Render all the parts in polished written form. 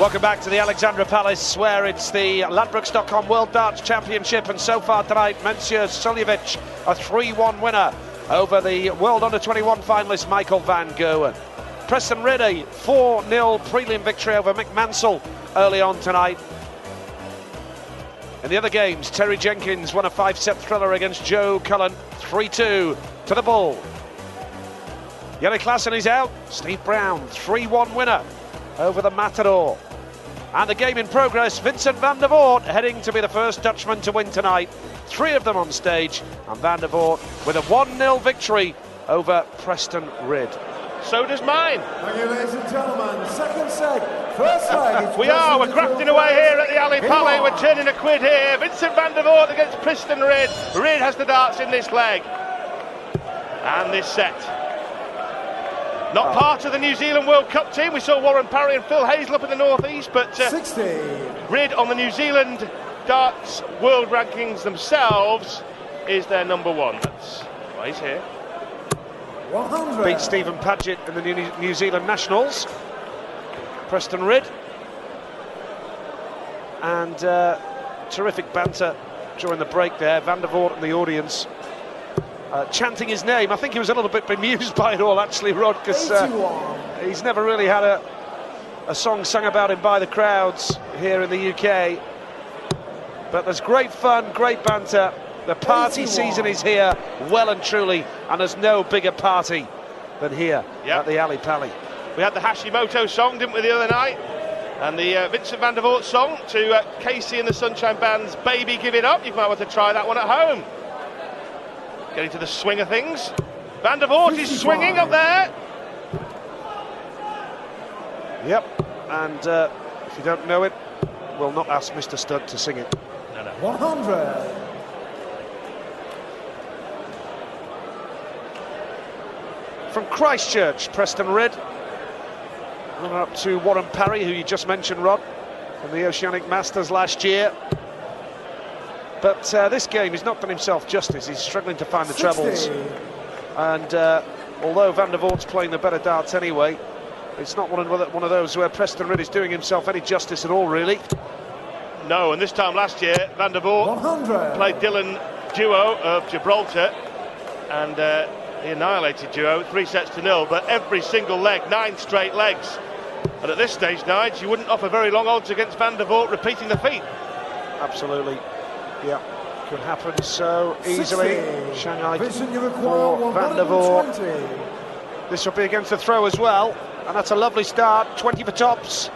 Welcome back to the Alexandra Palace, where it's the Ladbrokes.com World Darts Championship, and so far tonight, Mensur Suljovic, a 3-1 winner over the World Under-21 finalist Michael van Gerwen. Preston Rid a 4-0 prelim victory over Mick Mansell early on tonight. In the other games, Terry Jenkins won a 5-set thriller against Joe Cullen, 3-2 to the Bull. Yannick Klassen is out. Steve Brown, 3-1 winner over the Matador. And the game in progress, Vincent van der Voort heading to be the first Dutchman to win tonight. 3 of them on stage, and van der Voort with a 1-0 victory over Preston Rid. So does mine. Thank you, ladies and gentlemen. Second set, first leg. We're grafting away here at the Ali Pali. We're turning a quid here. Vincent van der Voort against Preston Rid. Rid has the darts in this leg. And this set. Not part of the New Zealand World Cup team. We saw Warren Parry and Phil Hazel up in the northeast, but Rid on the New Zealand darts world rankings themselves is their number 1. That's why he's here. 100. Beat Stephen Paget in the New Zealand Nationals. Preston Rid. And terrific banter during the break there. Van der Voort and the audience chanting his name. I think he was a little bit bemused by it all, actually, Rod, because he's never really had a song sung about him by the crowds here in the UK. But there's great fun, great banter. The party season is here, well and truly, and there's no bigger party than here at the Ali Pali. We had the Hashimoto song, didn't we, the other night? And the Vincent van der Voort song to Casey and the Sunshine Band's Baby Give It Up. You might want to try that one at home. Getting to the swing of things. Van der Voort is swinging up there. Yep, and if you don't know it, we'll not ask Mr. Stud to sing it. No. 100. From Christchurch, Preston Rid. Runner up to Warren Parry, who you just mentioned, Rod, from the Oceanic Masters last year. But this game, he's not done himself justice. He's struggling to find the trebles. And although van der Voort's playing the better darts anyway, it's not one of those where Preston Rid is doing himself any justice at all, really. No, and this time last year, van der Voort played Dylan Duo of Gibraltar, and he annihilated Duo 3-0, but every single leg, 9 straight legs. And at this stage, Nige, you wouldn't offer very long odds against van der Voort repeating the feat. Absolutely. Yeah, could happen so easily. 60. Shanghai for van der Voort. This will be against the throw as well, and that's a lovely start. 20 for tops.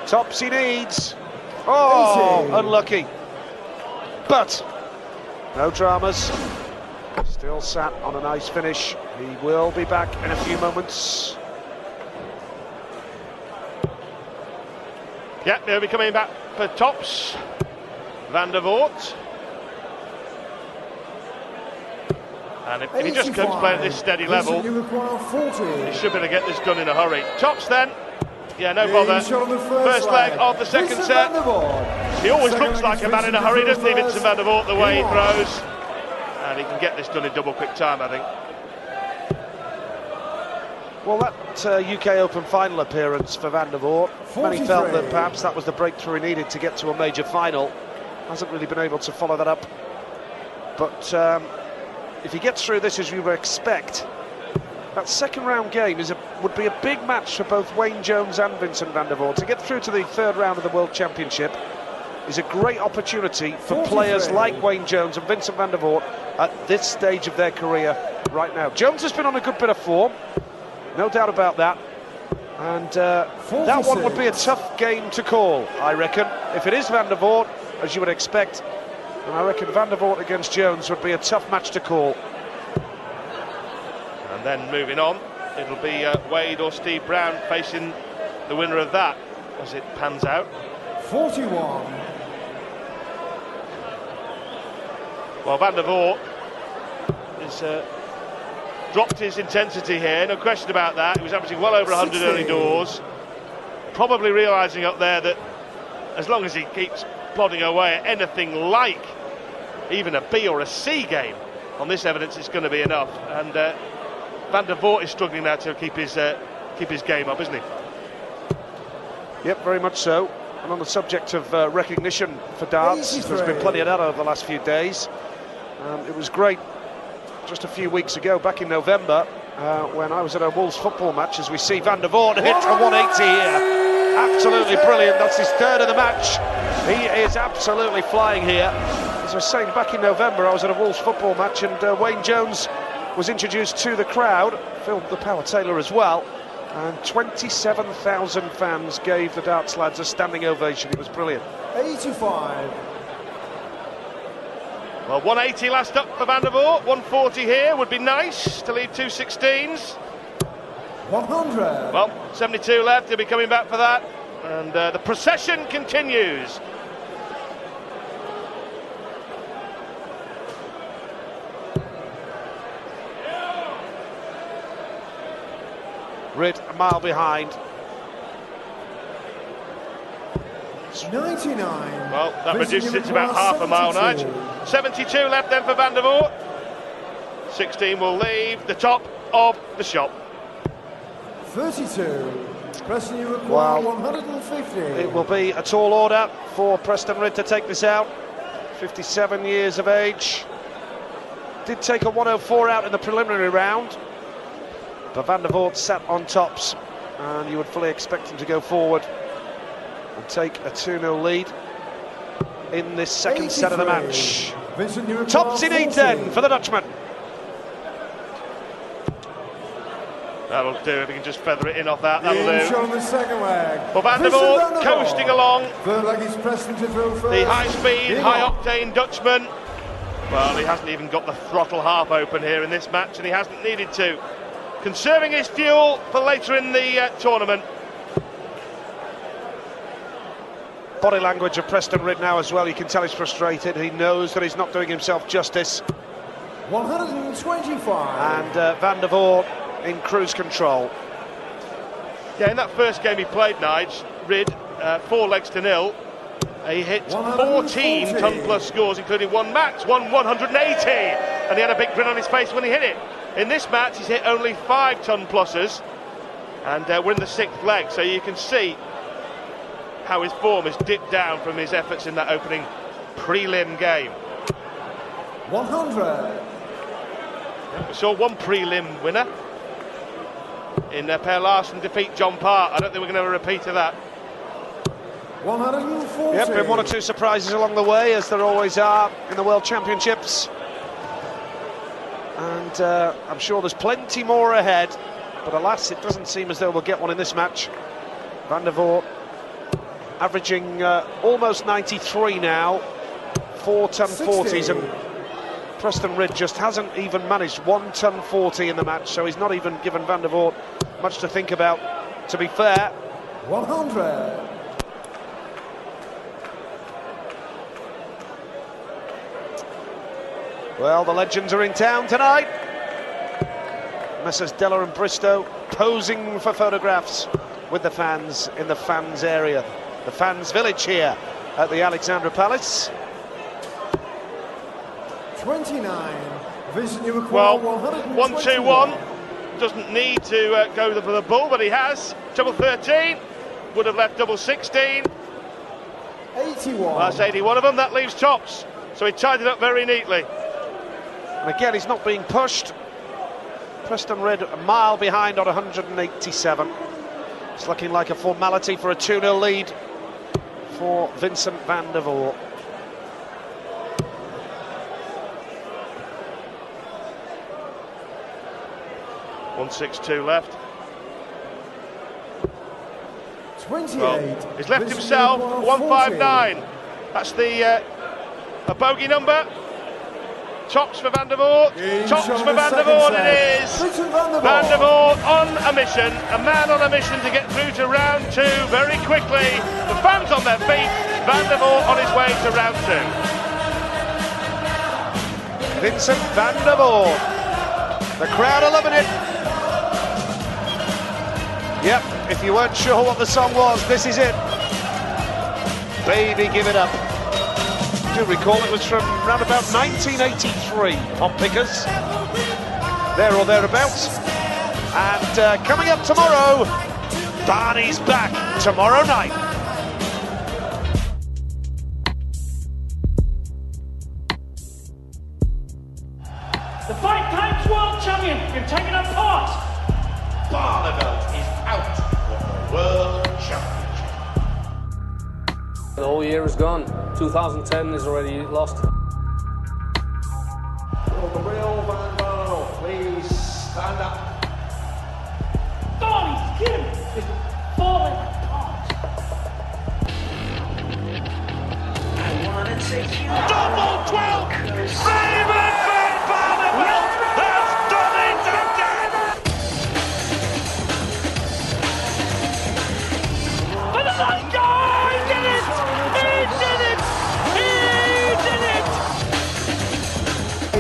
Tops he needs. Oh, 80. Unlucky. But no dramas. Still sat on a nice finish. He will be back in a few moments. Yeah, they'll be coming back for tops. Van der Voort. And if he just comes playing at this steady level, he should be able to get this done in a hurry. Tops then. Yeah, no bother. First leg of the second set. He always looks like a man in a hurry, doesn't he, Vincent van der Voort, the way he throws. And he can get this done in double quick time, I think. Well, that UK Open final appearance for van der Voort, many felt that perhaps that was the breakthrough he needed to get to a major final. Hasn't really been able to follow that up. But if he gets through this as we would expect, that second round game would be a big match for both Wayne Jones and Vincent van der Voort. To get through to the third round of the World Championship is a great opportunity for players like Wayne Jones and Vincent van der Voort at this stage of their career right now. Jones has been on a good bit of form, no doubt about that. And that one would be a tough game to call, I reckon. If it is van der Voort, as you would expect, and I reckon van der Voort against Jones would be a tough match to call. And then moving on, it'll be Wade or Steve Brown facing the winner of that as it pans out. 41. Well, van der Voort has dropped his intensity here, no question about that. He was averaging well over 100 early doors. Probably realising up there that as long as he keeps plodding away at anything like even a B or a C game on this evidence, it's going to be enough. And van der Voort is struggling now to keep his game up, isn't he? Yep, very much so. And on the subject of recognition for darts, there's been plenty of that over the last few days. It was great just a few weeks ago, back in November, when I was at a Wolves football match, as we see Van der Voort hit a 180 here. Absolutely brilliant. That's his third of the match. He is absolutely flying here. As I was saying, back in November, I was at a Wolves football match, and Wayne Jones was introduced to the crowd, filmed the Power Taylor as well, and 27,000 fans gave the darts lads a standing ovation. It was brilliant. 85. Well, 180 last up for Van der Voort. 140 here would be nice to leave 2 16s. 100. Well, 72 left. He'll be coming back for that. And the procession continues. Rid a mile behind. 99. Well, that reduces it to about half a mile, Nigel. 72 left then for Van der Voort. 16 will leave the top of the shop. 32. Preston, you require 150. It will be a tall order for Preston Rid to take this out. 57 years of age. Did take a 104 out in the preliminary round, but Van der Voort sat on tops, and you would fully expect him to go forward and take a 2-0 lead in this second set of the match. Tops in 8 then for the Dutchman. That'll do, if we can just feather it in off that, that'll do. On the second leg. Well, Van der Voort coasting along. Third leg is Preston to throw first. The high-speed, high-octane Dutchman. Well, he hasn't even got the throttle half open here in this match, and he hasn't needed to. Conserving his fuel for later in the tournament. Body language of Preston Rid now as well. You can tell he's frustrated. He knows that he's not doing himself justice. 125. And Van der Voort in cruise control. Yeah, in that first game he played, Nige, Rid, 4 legs to 0. He hit 14 ton-plus scores, including one max, 180. And he had a big grin on his face when he hit it. In this match, he's hit only 5 ton-pluses. And we're in the 6th leg, so you can see how his form has dipped down from his efforts in that opening prelim game. 100. We saw one prelim winner in Per Larsen defeat John Parr. I don't think we're going to have a repeat of that. 140. Yep, been 1 or 2 surprises along the way, as there always are in the World Championships. And I'm sure there's plenty more ahead, but alas, it doesn't seem as though we'll get one in this match. Van der Voort averaging almost 93 now, 4 ton 40s, and Preston Rid just hasn't even managed 1 ton 40 in the match, so he's not even given Van der Voort much to think about, to be fair. 100. Well, the legends are in town tonight. Messrs Della and Bristow posing for photographs with the fans in the fans area, the fans village here at the Alexandra Palace. 29. Vision, you require Well, 1-2-1. Doesn't need to go for the bull, but he has. Double 13 would have left double 16. 81. Well, that's 81 of them. That leaves tops. So he tied it up very neatly. And again, he's not being pushed. Preston Rid a mile behind on 187. It's looking like a formality for a 2-0 lead for Vincent Van der Voort. .162 left. 28. Well, he's left himself 159. That's the a bogey number. Tops for Van der Voort. Tops for Van der Voort it is. Van der Voort on a mission. A man on a mission to get through to round 2 very quickly. The fans on their feet. Van der Voort on his way to round 2. Vincent Van der Voort. The crowd are loving it. Yep, if you weren't sure what the song was, this is it. Baby, give it up. I do recall it was from around about 1983 on Pickers, there or thereabouts. And coming up tomorrow, Barney's back tomorrow night. The 5 times world champion, you've taken a part. Barneveld is out of the World Championship. The whole year is gone. 2010 is already lost. Will the real Van Barneveld please stand up? Barney's skin is falling apart. Double 12! Raymond Van Barneveld has done it again! For the last goal! He did it! He did it! He did it!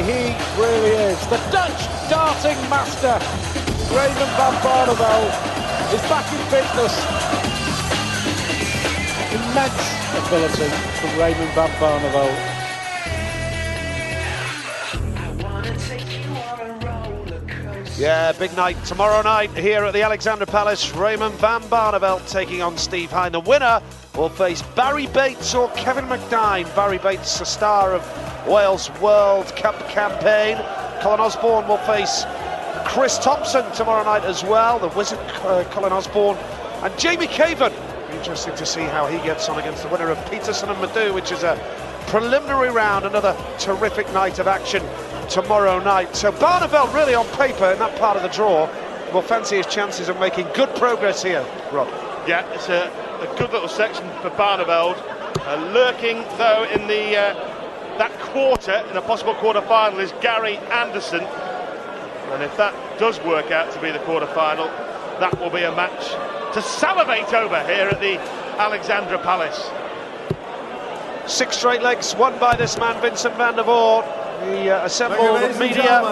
He really is. The Dutch darting master, Raymond Van Barneveld, is back in business. Immense ability from Raymond Van Barneveld. Yeah, big night tomorrow night here at the Alexandra Palace. Raymond Van Barneveld taking on Steve Hine. The winner will face Barry Bates or Kevin McDine. Barry Bates, the star of Wales World Cup campaign. Colin Osborne will face Chris Thompson tomorrow night as well. The wizard Colin Osborne and Jamie Caven. Interesting to see how he gets on against the winner of Peterson and Madhu, which is a preliminary round. Another terrific night of action tomorrow night. So Barneveld really on paper in that part of the draw will fancy his chances of making good progress here, Rob. Yeah, it's a good little section for Barneveld. Lurking though in the that quarter, in a possible quarter-final, is Gary Anderson. And if that does work out to be the quarter-final, that will be a match to salivate over here at the Alexandra Palace. 6 straight legs won by this man, Vincent van der Voort. The assembled media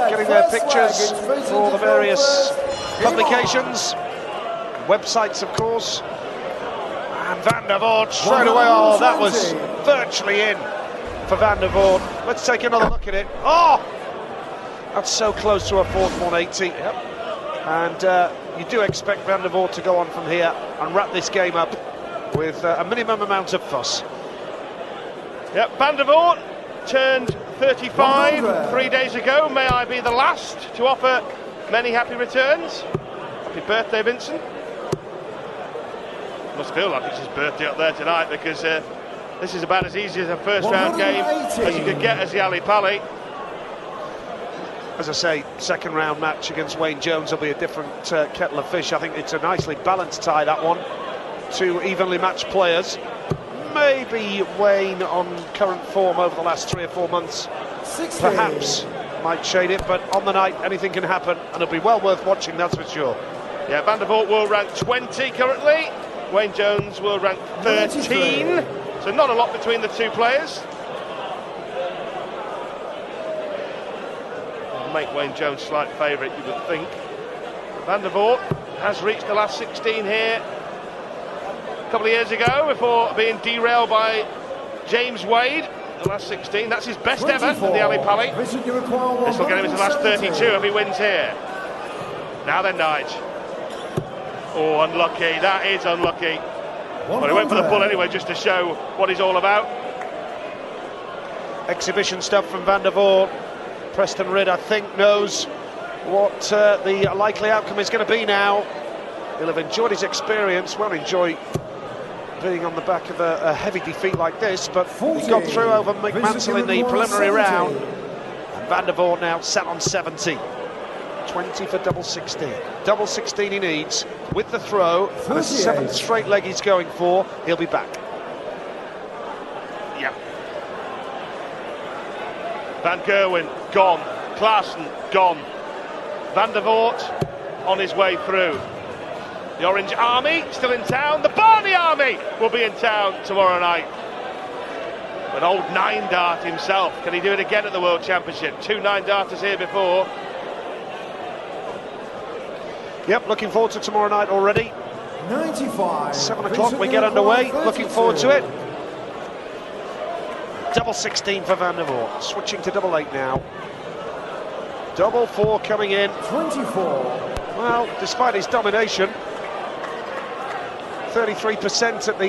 getting their pictures for all the various publications, websites of course. And Van der Voort straight away, oh, that was virtually in for Van der Voort. Let's take another look at it. Oh, that's so close to a fourth 180. Yep. And you do expect Van der Voort to go on from here and wrap this game up with a minimum amount of fuss. Yep, Van der Voort turned 35 3 days ago. May I be the last to offer many happy returns. Happy birthday, Vincent. Must feel like it's his birthday up there tonight, because this is about as easy as a first round game as you could get as the Ali Pali. As I say, second round match against Wayne Jones will be a different kettle of fish. I think it's a nicely balanced tie, that one. 2 evenly matched players. Maybe Wayne, on current form over the last 3 or 4 months, perhaps might shade it, but on the night anything can happen, and it'll be well worth watching, that's for sure. Yeah, Van der Voort world rank 20 currently. Wayne Jones world rank 13, so not a lot between the 2 players. Make Wayne Jones slight favourite, you would think. Van der Voort has reached the last 16 here a couple of years ago before being derailed by James Wade. The last 16, that's his best ever at the Ali Pali. This will get him into the last 32 if he wins here. Now then, Nige. Oh, unlucky, that is unlucky. Well, he went for the bull anyway, just to show what he's all about. Exhibition stuff from Van der Voort. Preston Ridd, I think, knows what the likely outcome is going to be now. He'll have enjoyed his experience, won't enjoy being on the back of a heavy defeat like this, but he got through over McMansell in the preliminary round. And Van der Voort now sat on 70. 20 for double 16. Double 16 he needs with the throw. And a 7th straight leg he's going for. He'll be back. Yeah. Van Gerwen gone. Klaassen gone. Van der Voort on his way through. The Orange Army still in town. The Barney Army will be in town tomorrow night. An old 9-dart himself. Can he do it again at the World Championship? 2 9-darters here before. Yep, looking forward to tomorrow night already. 95. 7 o'clock, we get underway. Looking forward to it. Double 16 for Van der Voort. Switching to double 8 now. Double 4 coming in. 24. Well, despite his domination, 33% at the